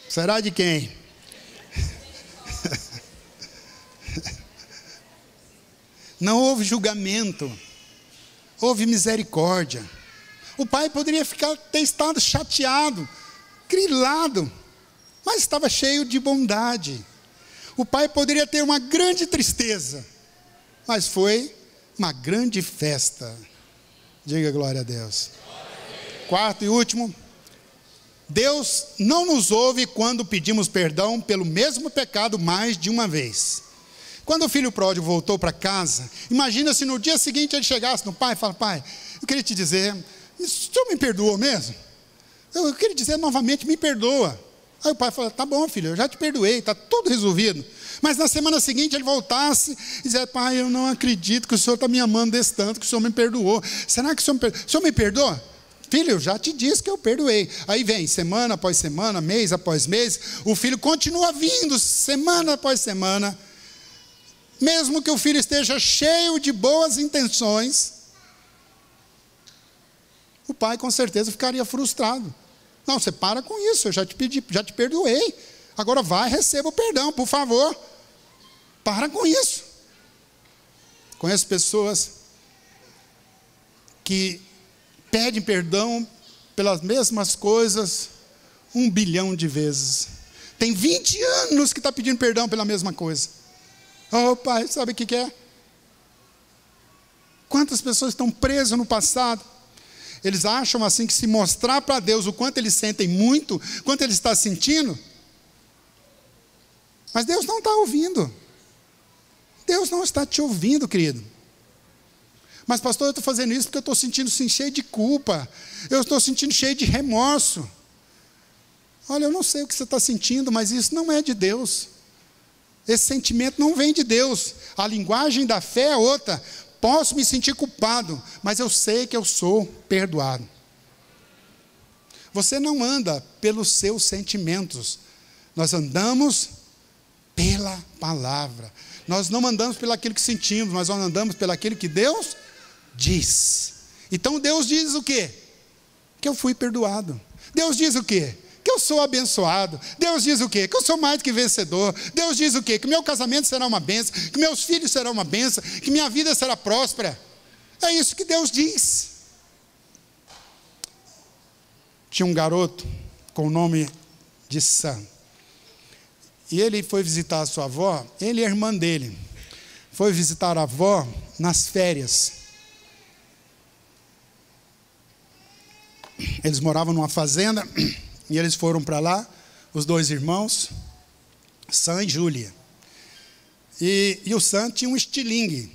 Speaker 1: Será de quem? Não houve julgamento, houve misericórdia. O pai poderia ter estado chateado, grilado, mas estava cheio de bondade. O pai poderia ter uma grande tristeza, mas foi uma grande festa. Diga glória a Deus. Quarto e último. Deus não nos ouve quando pedimos perdão pelo mesmo pecado mais de uma vez. Quando o filho pródigo voltou para casa, imagina se no dia seguinte ele chegasse no pai e falasse, pai, eu queria te dizer, o senhor me perdoou mesmo? Eu queria dizer novamente, me perdoa. Aí o pai falou, tá bom filho, eu já te perdoei, está tudo resolvido. Mas na semana seguinte ele voltasse e dizia, pai, eu não acredito que o senhor está me amando desse tanto, que o senhor me perdoou. Será que o senhor me perdoa? Filho, eu já te disse que eu perdoei. Aí vem, semana após semana, mês após mês, o filho continua vindo, semana após semana. Mesmo que o filho esteja cheio de boas intenções, o pai com certeza ficaria frustrado. Não, você para com isso, eu já te pedi, já te perdoei. Agora vai, receba o perdão, por favor. Para com isso. Conheço pessoas que pedem perdão pelas mesmas coisas 1 bilhão de vezes. Tem 20 anos que está pedindo perdão pela mesma coisa. Oh pai, sabe o que é? Quantas pessoas estão presas no passado? Eles acham assim que se mostrar para Deus o quanto eles sentem muito, quanto eles estão sentindo. Mas Deus não está ouvindo. Deus não está te ouvindo, querido. Mas pastor, eu estou fazendo isso porque eu estou sentindo assim, cheio de culpa. Eu estou sentindo cheio de remorso. Olha, eu não sei o que você está sentindo, mas isso não é de Deus. Esse sentimento não vem de Deus. A linguagem da fé é outra. Posso me sentir culpado, mas eu sei que eu sou perdoado. Você não anda pelos seus sentimentos. Nós andamos pela palavra. Nós não andamos pelo aquilo que sentimos, mas nós andamos pelo aquilo que Deus diz. Então Deus diz o quê? Que eu fui perdoado. Deus diz o quê? Que eu sou abençoado. Deus diz o quê? Que eu sou mais que vencedor. Deus diz o quê? Que meu casamento será uma bênção, que meus filhos serão uma bênção, que minha vida será próspera. É isso que Deus diz. Tinha um garoto com o nome de Sam. E ele foi visitar a sua avó, ele e a irmã dele. Foi visitar a avó nas férias. Eles moravam numa fazenda e eles foram para lá, os dois irmãos, Sam e Júlia. E o Sam tinha um estilingue.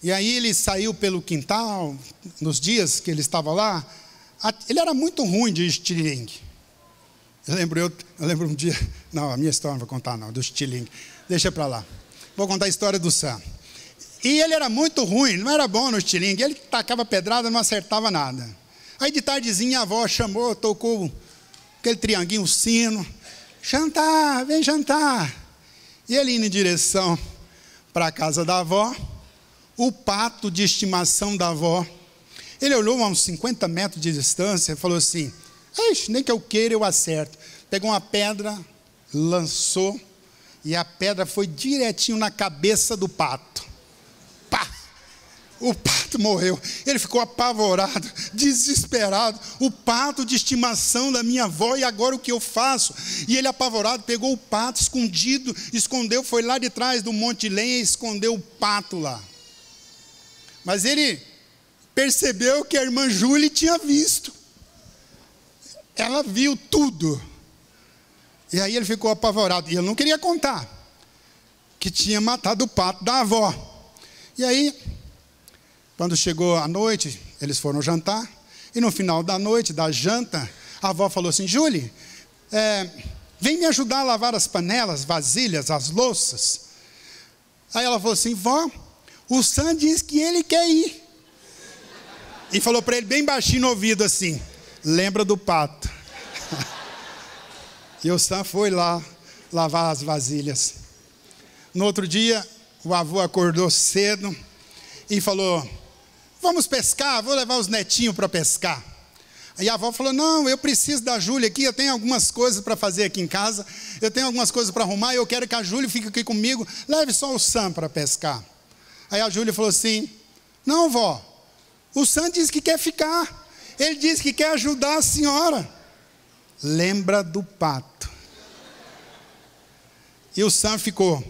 Speaker 1: E aí ele saiu pelo quintal, nos dias que ele estava lá. Ele era muito ruim de estilingue. Eu lembro um dia, não, a minha história não vou contar não, do estilingue. Deixa para lá. Vou contar a história do Sam. E ele era muito ruim, não era bom no estilingue. Ele tacava pedrada, não acertava nada. Aí de tardezinha a avó chamou, tocou aquele trianguinho, o sino. Jantar, vem jantar. E ele indo em direção para a casa da avó, o pato de estimação da avó, ele olhou a uns 50 metros de distância e falou assim, nem que eu queira eu acerto. Pegou uma pedra, lançou, e a pedra foi direitinho na cabeça do pato. Pá! O pato morreu. Ele ficou apavorado, desesperado. O pato de estimação da minha avó, e agora o que eu faço? E ele apavorado, pegou o pato escondido, escondeu, foi lá de trás do monte de lenha e escondeu o pato lá. Mas ele percebeu que a irmã Júlia tinha visto. Ela viu tudo. E aí ele ficou apavorado. E ele não queria contar que tinha matado o pato da avó. E aí, quando chegou a noite, eles foram jantar. E no final da noite, da janta, a avó falou assim, Júlia, vem me ajudar a lavar as panelas, vasilhas, as louças. Aí ela falou assim, vó, o Sam disse que ele quer ir. E falou para ele bem baixinho no ouvido assim, lembra do pato. E o Sam foi lá lavar as vasilhas. No outro dia, o avô acordou cedo e falou, vamos pescar, vou levar os netinhos para pescar. Aí a avó falou, não, eu preciso da Júlia aqui, eu tenho algumas coisas para fazer aqui em casa, eu tenho algumas coisas para arrumar, e eu quero que a Júlia fique aqui comigo, leve só o Sam para pescar. Aí a Júlia falou assim, não vó, o Sam disse que quer ficar, ele disse que quer ajudar a senhora. Lembra do pato. E o Sam ficou.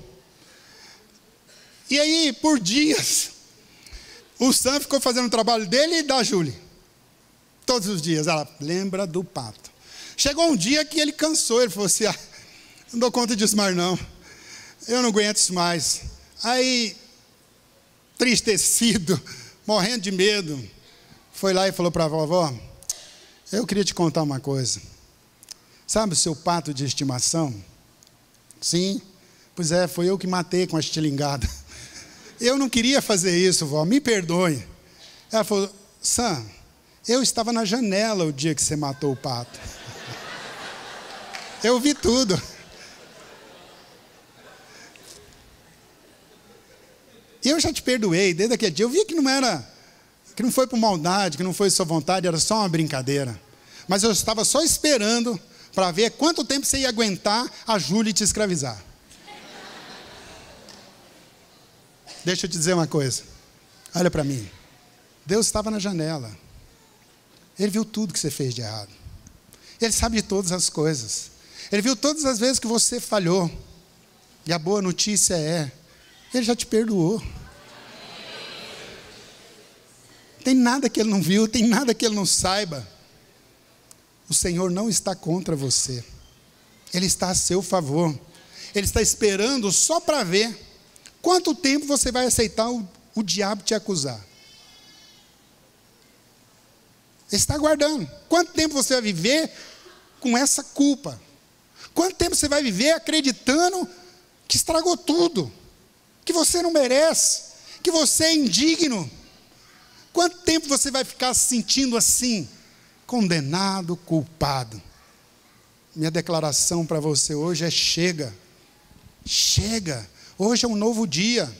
Speaker 1: E aí, por dias, o Sam ficou fazendo o trabalho dele e da Júlia. Todos os dias, ela lembra do pato. Chegou um dia que ele cansou, ele falou assim, não dou conta disso mais não. Eu não aguento isso mais. Aí, tristecido, morrendo de medo, foi lá e falou para a vovó, eu queria te contar uma coisa. Sabe o seu pato de estimação? Sim, pois é, foi eu que matei com a estilingada. Eu não queria fazer isso, vó, me perdoe. Ela falou, Sam, eu estava na janela o dia que você matou o pato. Eu vi tudo. E eu já te perdoei desde aquele dia. Eu vi que não foi por maldade, que não foi sua vontade, era só uma brincadeira. Mas eu estava só esperando para ver quanto tempo você ia aguentar a Júlia te escravizar. Deixa eu te dizer uma coisa. Olha para mim. Deus estava na janela. Ele viu tudo que você fez de errado. Ele sabe de todas as coisas. Ele viu todas as vezes que você falhou. E a boa notícia Ele já te perdoou. Tem nada que Ele não viu, tem nada que Ele não saiba. O Senhor não está contra você. Ele está a seu favor. Ele está esperando só para ver quanto tempo você vai aceitar o diabo te acusar. Ele está aguardando. Quanto tempo você vai viver com essa culpa? Quanto tempo você vai viver acreditando que estragou tudo? Que você não merece? Que você é indigno? Quanto tempo você vai ficar se sentindo assim? Condenado, culpado. Minha declaração para você hoje é chega. Chega. Hoje é um novo dia.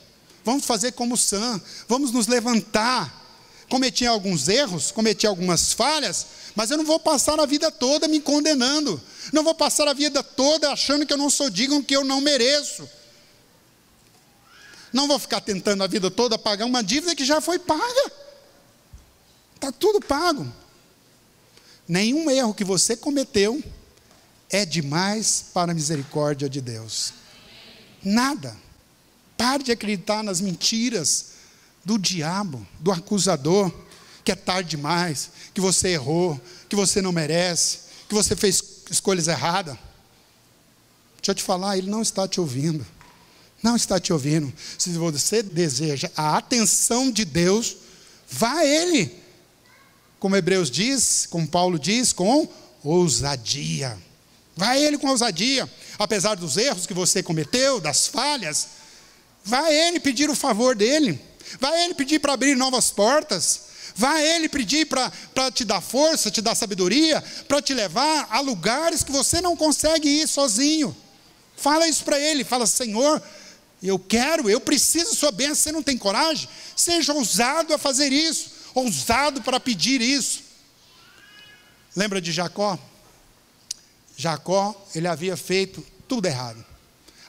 Speaker 1: Vamos fazer como Sam. Vamos nos levantar. Cometi alguns erros, cometi algumas falhas, mas eu não vou passar a vida toda me condenando. Não vou passar a vida toda achando que eu não sou digno, que eu não mereço. Não vou ficar tentando a vida toda pagar uma dívida que já foi paga. Está tudo pago. Nenhum erro que você cometeu é demais para a misericórdia de Deus. Nada. Pare de acreditar nas mentiras do diabo, do acusador, que é tarde demais, que você errou, que você não merece, que você fez escolhas erradas. Deixa eu te falar, ele não está te ouvindo. Não está te ouvindo. Se você deseja a atenção de Deus, vá a Ele. Como Hebreus diz, como Paulo diz, com ousadia. Vá a Ele com ousadia. Apesar dos erros que você cometeu, das falhas, vá a Ele pedir o favor dEle. Vá a Ele pedir para abrir novas portas. Vá a Ele pedir para te dar força, te dar sabedoria, para te levar a lugares que você não consegue ir sozinho. Fala isso para Ele. Fala, Senhor, eu preciso da sua bênção. Você não tem coragem? Seja ousado a fazer isso. Ousado para pedir isso. Lembra de Jacó? Jacó, ele havia feito tudo errado.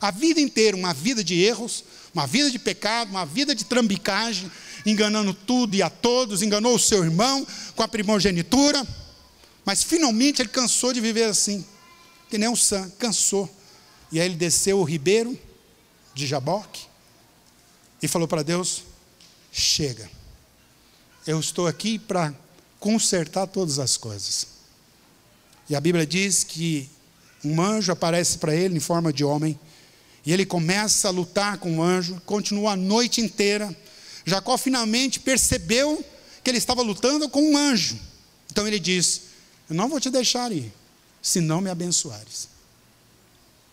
Speaker 1: A vida inteira, uma vida de erros, uma vida de pecado, uma vida de trambicagem, enganando tudo e a todos, enganou o seu irmão com a primogenitura, mas finalmente ele cansou de viver assim, que nem um Sam, cansou. E aí ele desceu o ribeiro de Jaboque e falou para Deus, chega, eu estou aqui para consertar todas as coisas. E a Bíblia diz que um anjo aparece para ele em forma de homem, e ele começa a lutar com o anjo, continua a noite inteira. Jacó finalmente percebeu que ele estava lutando com um anjo. Então ele diz, eu não vou te deixar ir, se não me abençoares.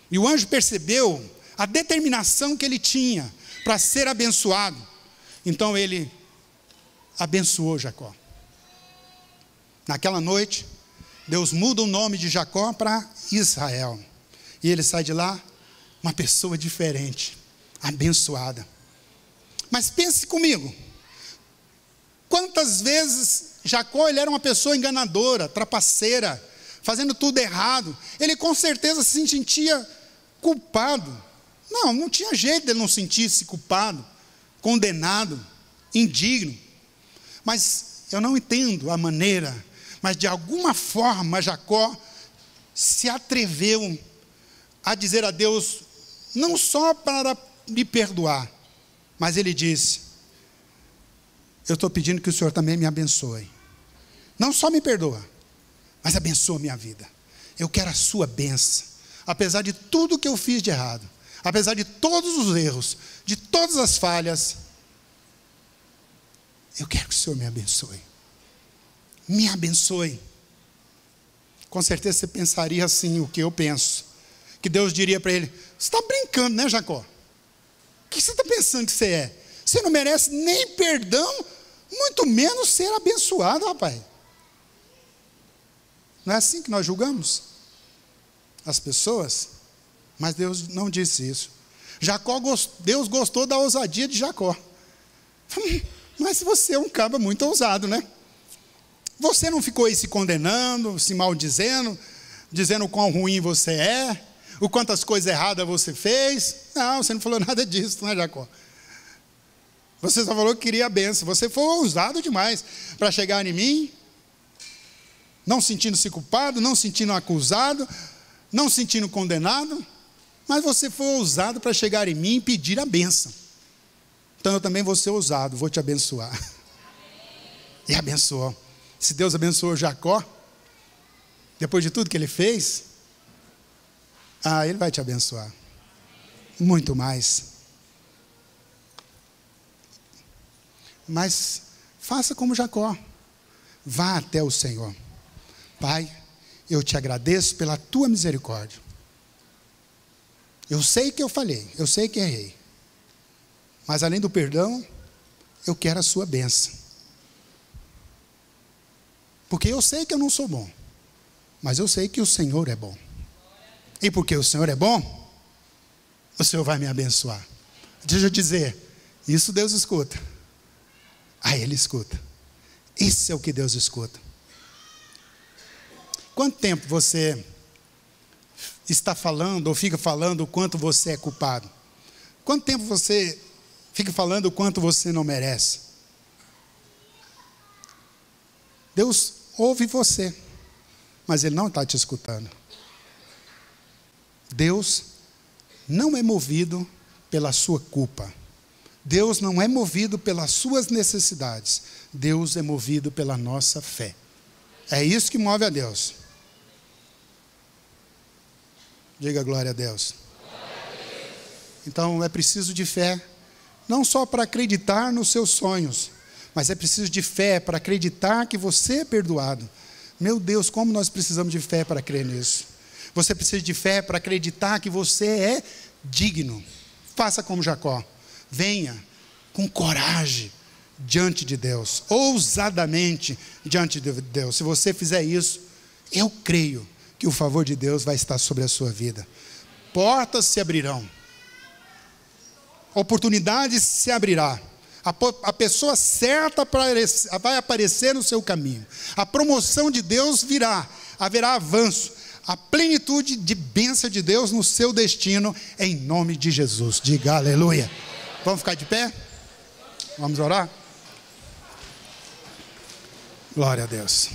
Speaker 1: E o anjo percebeu a determinação que ele tinha para ser abençoado. Então ele abençoou Jacó. Naquela noite, Deus muda o nome de Jacó para Israel. E ele sai de lá uma pessoa diferente, abençoada. Mas pense comigo, quantas vezes Jacó ele era uma pessoa enganadora, trapaceira, fazendo tudo errado. Ele com certeza se sentia culpado. Não tinha jeito de ele não sentir-se culpado, condenado, indigno. Mas eu não entendo a maneira, mas de alguma forma Jacó se atreveu a dizer a Deus, não só para lhe perdoar, mas ele disse, eu estou pedindo que o Senhor também me abençoe. Não só me perdoa, mas abençoa a minha vida. Eu quero a sua bênção. Apesar de tudo que eu fiz de errado, apesar de todos os erros, de todas as falhas, eu quero que o Senhor me abençoe. Me abençoe. Com certeza você pensaria assim, o que eu penso. Que Deus diria para ele, você está brincando, né, Jacó? O que você está pensando que você é? Você não merece nem perdão, muito menos ser abençoado, rapaz. Não é assim que nós julgamos as pessoas? Mas Deus não disse isso. Deus gostou da ousadia de Jacó. Mas você é um cabra muito ousado, né? Você não ficou aí se condenando, se maldizendo, dizendo o quão ruim você é, o quantas coisas erradas você fez. Não, você não falou nada disso, né, Jacó? Você só falou que queria a bênção. Você foi ousado demais para chegar em mim, não sentindo-se culpado, não sentindo acusado, não sentindo condenado, mas você foi ousado para chegar em mim e pedir a bênção. Então eu também vou ser ousado, vou te abençoar. E abençoou. Se Deus abençoou Jacó, depois de tudo que ele fez, ele vai te abençoar. Muito mais. Mas faça como Jacó. Vá até o Senhor. Pai, eu te agradeço pela tua misericórdia. Eu sei que eu falhei, eu sei que errei. Mas além do perdão, eu quero a sua bênção. Porque eu sei que eu não sou bom, mas eu sei que o Senhor é bom. E porque o Senhor é bom, o Senhor vai me abençoar. Deixa eu dizer, isso Deus escuta. Ele escuta. Isso é o que Deus escuta. Quanto tempo você está falando ou fica falando o quanto você é culpado? Quanto tempo você fica falando o quanto você não merece? Deus ouve você, mas Ele não está te escutando. Deus não é movido pela sua culpa. Deus não é movido pelas suas necessidades. Deus é movido pela nossa fé. É isso que move a Deus. Diga glória a Deus. Então é preciso de fé, não só para acreditar nos seus sonhos, mas é preciso de fé para acreditar que você é perdoado. Meu Deus, como nós precisamos de fé para crer nisso. Você precisa de fé para acreditar que você é digno. Faça como Jacó. Venha com coragem diante de Deus, ousadamente diante de Deus. Se você fizer isso, eu creio que o favor de Deus vai estar sobre a sua vida. Portas se abrirão. Oportunidades se abrirá. A pessoa certa vai aparecer no seu caminho. A promoção de Deus virá. Haverá avanço. A plenitude de bênção de Deus no seu destino, em nome de Jesus. Diga aleluia. Vamos ficar de pé? Vamos orar? Glória a Deus.